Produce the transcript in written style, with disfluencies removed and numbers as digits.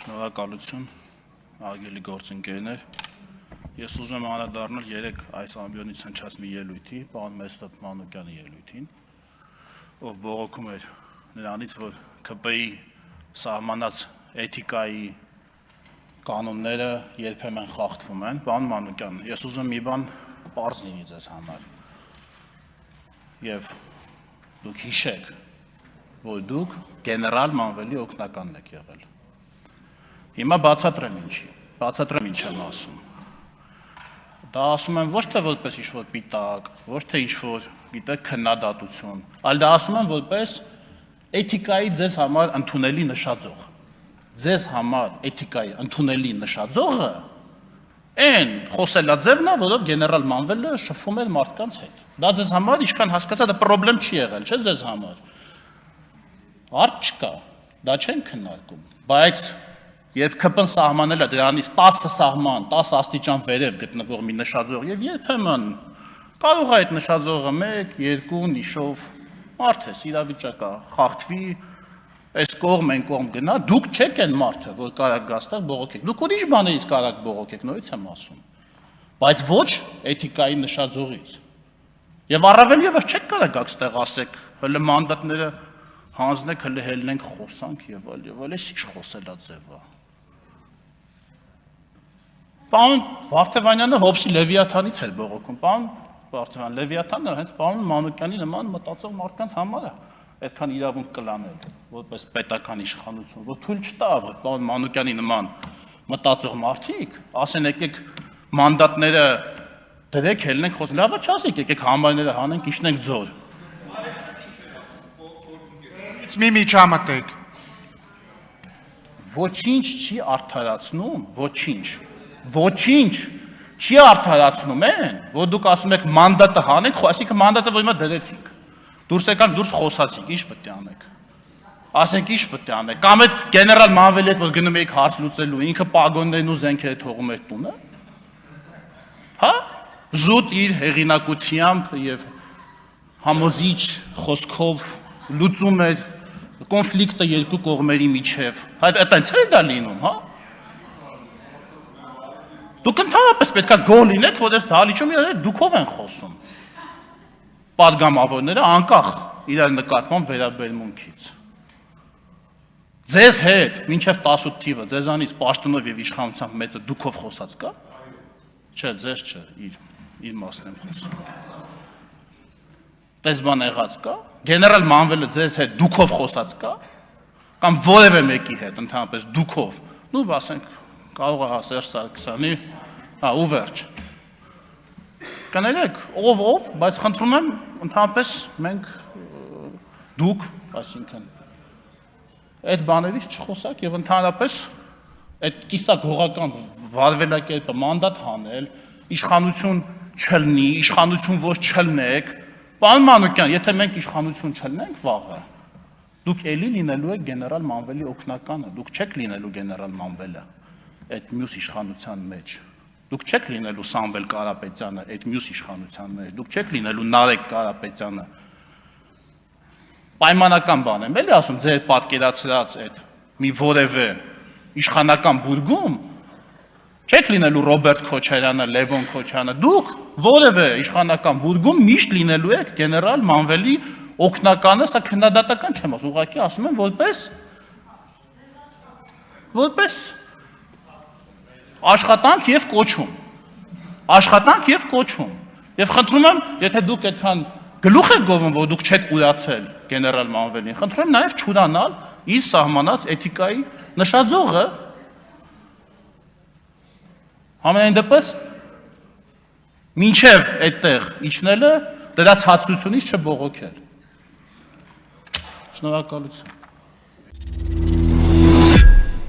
Շնորհակալություն, արգելի գործընկերներ։ Ես ուզում եմ անդրադառնալ երեք այս ամբիոնից հնչած մի ելույթի, պարոն Մեսրոպ Մանուկյանի ելույթին, ով բողոքում էր նրանից, որ ՔՊ-ի սահմանած էթիկայի կանոնները երբեմն խախտվում են։ Պարոն Մանուկյան, ես ուզում եմ մի բան պարզ լինի ձեզ համար։ Եվ դուք հիշեք, որ դուք գեներալ Մանվելի օգնականն եք եղել։ Հիմա բացատրեմ ինչ եմ ասում։ Դա ասում եմ ոչ թե որպես ինչ-որ պիտակ, ոչ թե ինչ-որ, գիտեք, քննադատություն, այլ դա ասում եմ որպես էթիկայի ձեզ համար ընդունելի նշաձող։ Ձեզ համար էթիկայի ընդունելի նշաձողը այն խոսելաձևն է, որով գեներալ Մանվելը շփվում էր մարդկանց հետ։ Դա ձեզ համար, ինչքան հասկացա, դա խնդրեմ չի եղել, չէ՞ ձեզ համար։ Հարց չկա, դա չեն քննարկում, բայց երբ ՔՊ-ն սահմանել է դրանից 10 սահման, 10 աստիճան վերև գտնվող մի նշաձող եւ երբեմն կարող է այդ նշաձողը 1-2 նիշով մարդես իրավիճակա խախտվի, այս կողմ այն կողմ գնա, դուք չեք այն մարդը, որ կարակ գաստեղ բողոքեք։ Դուք ուրիշ բաներից կարակ բողոքեք, նորից եմ ասում։ Բայց ոչ էթիկայի նշաձողից։ Եվ առավել եւս չեք կարակ այստեղ ասեք, հələ մանդատները հանձնեք, հələ հելնենք խոսանք եւ այլ, այս ինչ խոսելաձև է։ Պարոն Վարդևանյանը Հոբսի Լևիաթանից էր բողոքում, պարոն Վարդևան, Լևիաթանը հենց պարոն Մանուկյանի նման մտածող մարդկանց համար է այդքան իրավունք կլանել, որպես պետական իշխանություն, որ թույլ չտա, որ պարոն Մանուկյանի նման մտածող մարդիկ ասեն եկեք մանդատները դրեք, հելնենք խոս, լավը չասեք, եկեք համարները հանենք, իջնենք ձոր։ Մի միջամտեք։ Ոչինչ չի արդարացնում, ոչինչ չի արդարացնում են, որ դուք ասում եք մանդատը հանենք, այսինքն մանդատը որ հիմա դրեցինք, դուրս եկանք, դուրս խոսացինք, ինչ պետք է անենք, ասենք ինչ պետք է անենք, կամ այդ գեներալ Մանվելի հետ որ գնում եք հարց լուծելու, ինքը պագոններն ու զենքերը թողում էր տունը, հա, զուտ իր հեղինակությամբ և համոզիչ խոսքով լուծում էր կոնֆլիկտը երկու կողմերի միջև, այտենց էր դա լինում, հա, դուք ընդհանրապես պետք է գոհ լինեք, որ այս դահլիճում իրար դուքով են խոսում, պատգամավորները անկախ իրար նկատմամբ վերաբերմունքից։ Ձեզ հետ, մինչև 18 թիվը, ձեզանից պաշտոնով և իշխանությամբ մեծը դուքով խոսած կա, չէ, ձեզ չէ, իր մասն եմ խոսում, տես բան եղած կա, գեներալ Մանվելը ձեզ հետ դուքով խոսած կա, կամ որևէ մեկի հետ ընդհանրապես դուքով, նու ասենք, կարող է Սերժ Սարգսյանի, ու վերջ։ Կներեք, ով, բայց խնդրում եմ, ընդհանրապես մենք դուք, այսինքն, այդ բաներից չխոսակ և ընդհանրապես այդ կիսագողական վարվելակերպը մանդատ հանել, իշխանություն չլնի, իշխանություն որ չլնեք, պարոն Մանուկյան, եթե մենք իշխանություն չլնենք վաղը, դուք էլի լինելու եք գեներալ Մանվելի օգնականը, դուք չեք լինելու գեներալ Մանվելը այդ մյուս իշխանության մեջ, դուք չեք լինելու Սամվել Կարապետյանը այդ մյուս իշխանության մեջ, դուք չեք լինելու Նարեկ Կարապետյանը, պայմանական բան եմ, էլի ասում, ձեր պատկերացրած այդ մի որևէ իշխանական բուրգում, չեք լինելու Ռոբերտ Քոչարյանը, Լևոն Քոչարյանը, դուք որևէ իշխանական բուրգում միշտ լինելու եք գեներալ Մանվելի օգնականը, սա քննադատական չեմ ասում, ուղղակի ասում եմ որպես աշխատանք և կոչում, և խնդրում եմ, եթե դուք այդքան գլուխ եք գովում, որ դուք չեք ուրացել գեներալ Մանվելին, խնդրում եմ նաև չուրանալ իր սահմանած էթիկայի նշաձողը, համենայն դեպս մինչև այդտեղ իջնելը դրա ցածրությունից չբողոքել։ Շնորհակալություն։